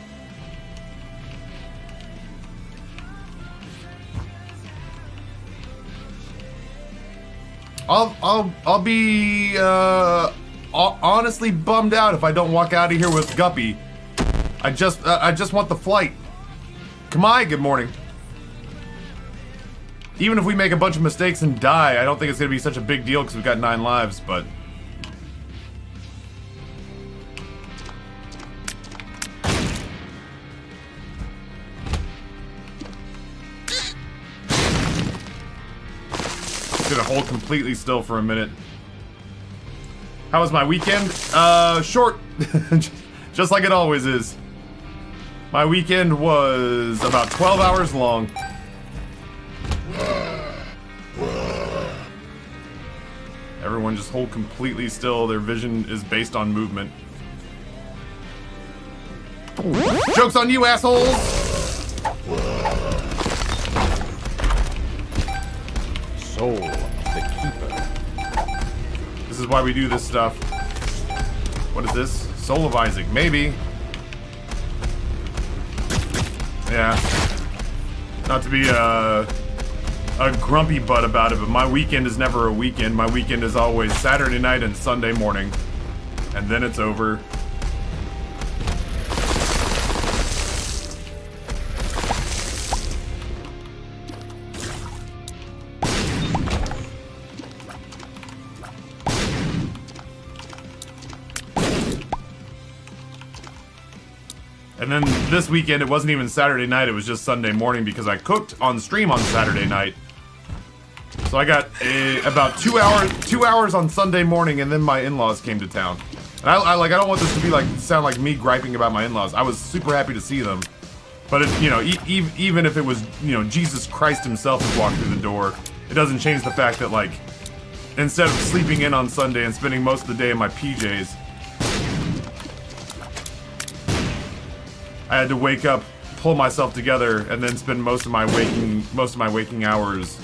I'll be honestly bummed out if I don't walk out of here with Guppy. I just want the flight. Kamai, good morning. Even if we make a bunch of mistakes and die, I don't think it's gonna be such a big deal because we've got 9 lives, but... Gonna hold completely still for a minute. How was my weekend? Short. Just like it always is. My weekend was about 12 hours long. Everyone just hold completely still. Their vision is based on movement. Joke's on you, assholes! Soul of the Keeper. This is why we do this stuff. What is this? Soul of Isaac, maybe. Yeah. Not to be a grumpy butt about it, but my weekend is never a weekend. My weekend is always Saturday night and Sunday morning. And then it's over. And then this weekend, it wasn't even Saturday night, it was just Sunday morning because I cooked on stream on Saturday night. So I got about 2 hours on Sunday morning, and then my in-laws came to town. And I don't want this to be like, sound like me griping about my in-laws. I was super happy to see them. But it, you know, even if it was, you know, Jesus Christ himself who walked through the door, it doesn't change the fact that, like, instead of sleeping in on Sunday and spending most of the day in my PJs, I had to wake up, pull myself together, and then spend most of my waking hours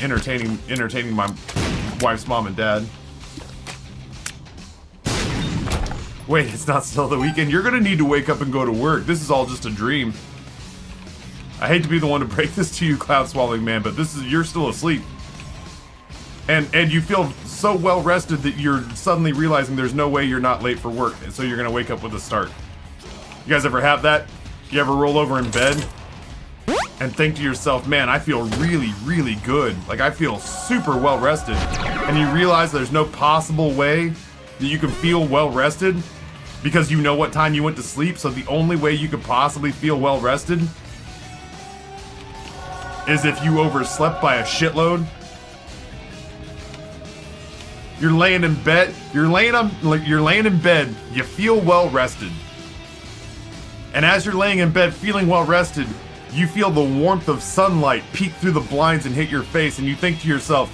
entertaining my wife's mom and dad. Wait, it's not still the weekend. You're gonna need to wake up and go to work. This is all just a dream. I hate to be the one to break this to you, Cloud Swallowing Man, but you're still asleep. And you feel so well rested that you're suddenly realizing there's no way you're not late for work, and so you're gonna wake up with a start. You guys ever have that? You ever roll over in bed and think to yourself, man, I feel really, really good. Like, I feel super well rested. And you realize there's no possible way that you can feel well rested because you know what time you went to sleep, so the only way you could possibly feel well rested is if you overslept by a shitload. You're laying in bed, you're laying in bed, you feel well rested. And as you're laying in bed feeling well rested, you feel the warmth of sunlight peek through the blinds and hit your face, and you think to yourself,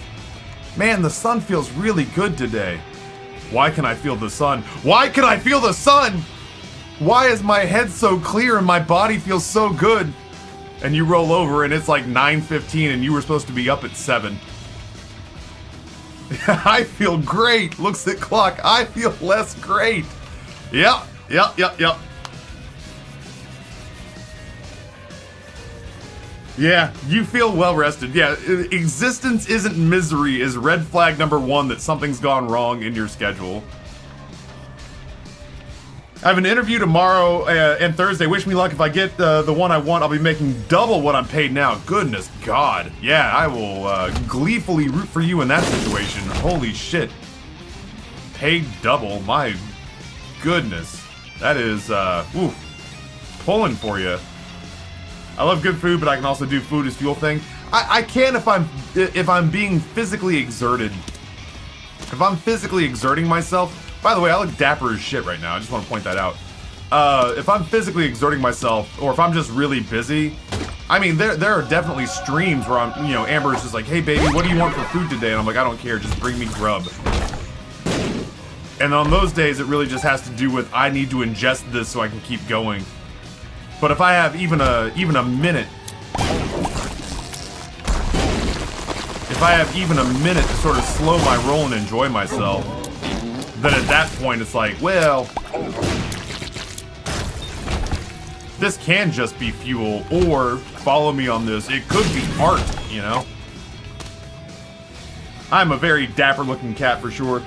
man, the sun feels really good today. Why can I feel the sun? Why can I feel the sun? Why is my head so clear and my body feels so good? And you roll over and it's like 9:15 and you were supposed to be up at 7. I feel great. Looks at clock. I feel less great. Yep. Yeah, you feel well rested. Yeah, existence isn't misery is red flag number 1 that something's gone wrong in your schedule. I have an interview tomorrow and Thursday. Wish me luck. If I get the one I want, I'll be making double what I'm paid now. Goodness God. Yeah, I will gleefully root for you in that situation. Holy shit. Paid double. My goodness. That is, pulling for you. I love good food, but I can also do food as fuel thing. I can if I'm being physically exerted. If I'm physically exerting myself. By the way, I look dapper as shit right now. I just want to point that out. If I'm physically exerting myself, or if I'm just really busy, I mean, there are definitely streams where I'm, you know, Amber's just like, hey baby, what do you want for food today? And I'm like, I don't care, just bring me grub. And on those days, it really just has to do with I need to ingest this so I can keep going. But if I have even a minute, to sort of slow my roll and enjoy myself, then at that point it's like, well, this can just be fuel, or follow me on this, it could be art, you know? I'm a very dapper looking cat for sure.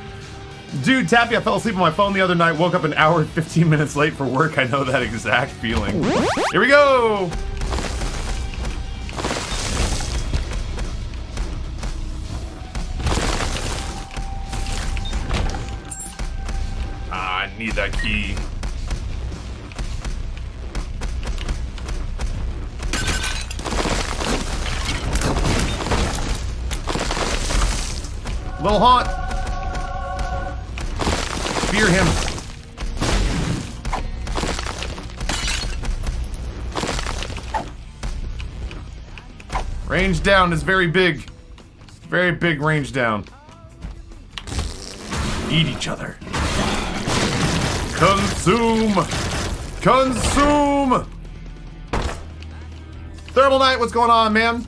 Dude, Tappy, I fell asleep on my phone the other night, woke up an hour and 15 minutes late for work. I know that exact feeling. Here we go! I need that key. Little haunt. Fear him. Range down is very big. Very big range down. Eat each other. Consume! Consume! Thermal Knight, what's going on, man?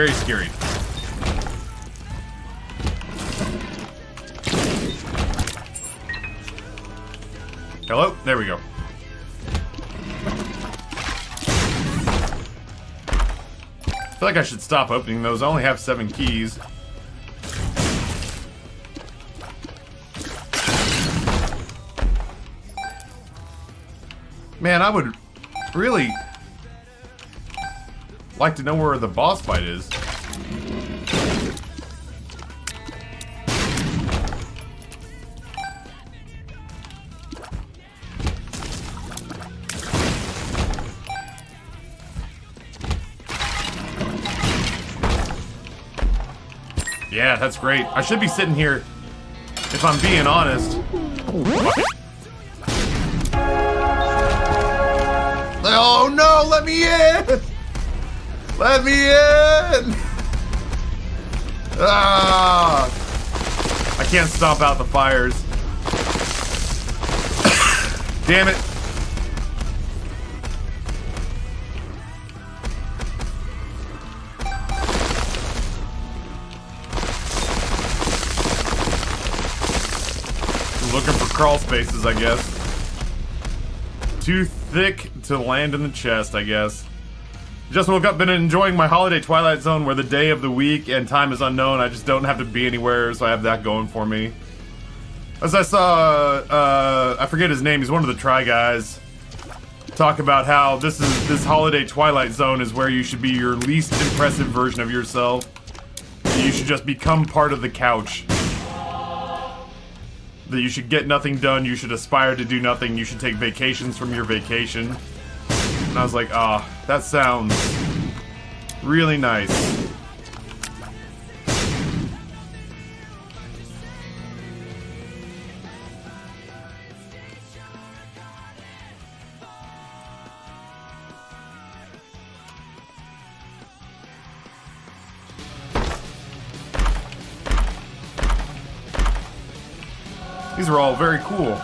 Very scary. Hello? There we go. I feel like I should stop opening those. I only have 7 keys. Man, I would really like to know where the boss fight is. Yeah, that's great. I should be sitting here, if I'm being honest. Oh no, let me in! Let me in! Ah! I can't stomp out the fires. Damn it. Looking for crawl spaces, I guess. Too thick to land in the chest, I guess. Just woke up, been enjoying my holiday Twilight Zone where the day of the week and time is unknown. I just don't have to be anywhere, so I have that going for me. As I saw, I forget his name, he's one of the Try Guys, talk about how this holiday Twilight Zone is where you should be your least impressive version of yourself. You should just become part of the couch. That you should get nothing done, you should aspire to do nothing, you should take vacations from your vacation. And I was like, ah, that sounds really nice. These are all very cool.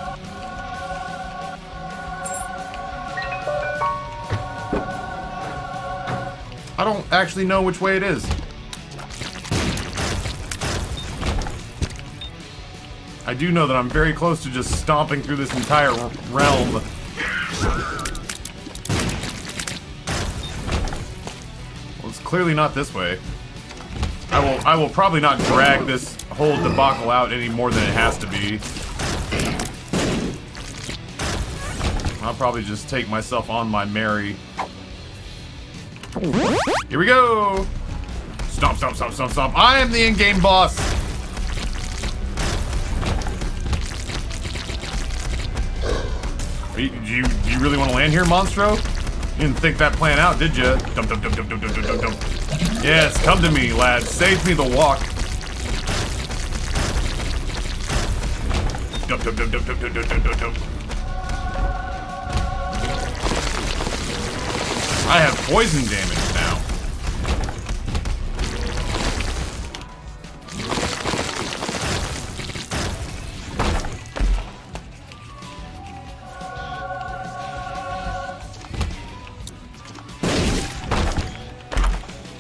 I don't actually know which way it is. I do know that I'm very close to just stomping through this entire realm. Well, it's clearly not this way. I will probably not drag this whole debacle out any more than it has to be. I'll probably just take myself on my merry. Here we go! Stomp, stomp, stomp, stomp, stomp. I am the in-game boss! Do you really want to land here, Monstro? You didn't think that plan out, did you? Dum, dum, dum, dum, dum, dum, dum, dum. Yes, come to me, lad. Save me the walk. Dum, dum, dum, dum, dum, dum, dum, dum, dum. I have poison damage now.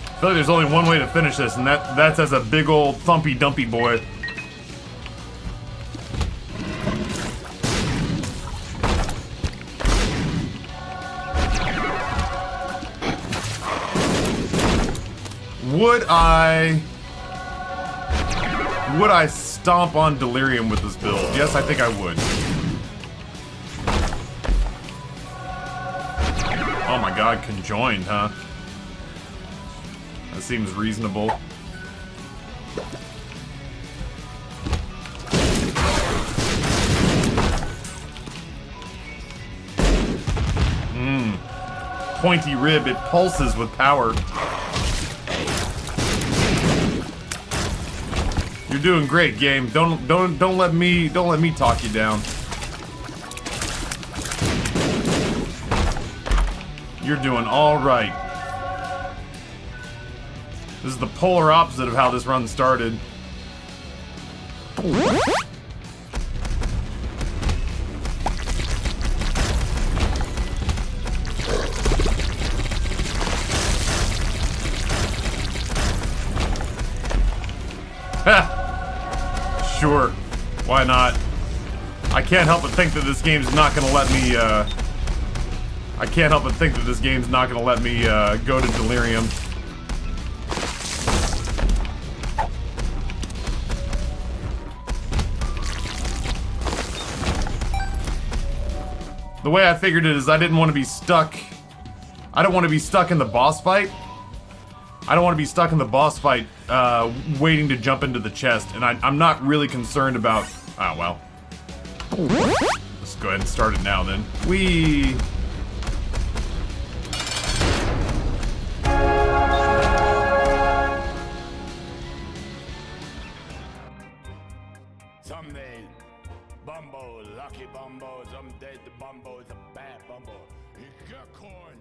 I feel like there's only one way to finish this, and that's as a big old thumpy dumpy boy. Would I stomp on Delirium with this build? Yes, I think I would. Oh my god, conjoined, huh? That seems reasonable. Pointy rib, it pulses with power. You're doing great, game. Don't let me talk you down. You're doing all right. This is the polar opposite of how this run started. Sure. Why not? I can't help but think that this game's not gonna let me, I can't help but think that this game's not gonna let me, go to Delirium. The way I figured it is I didn't want to be stuck. I don't want to be stuck in the boss fight. I don't want to be stuck in the boss fight, waiting to jump into the chest, and I'm not really concerned about... Oh, well. Let's go ahead and start it now, then. Someday, Bumbo, lucky Bumbo, someday the Bumbo's a bad Bumbo. He got corn.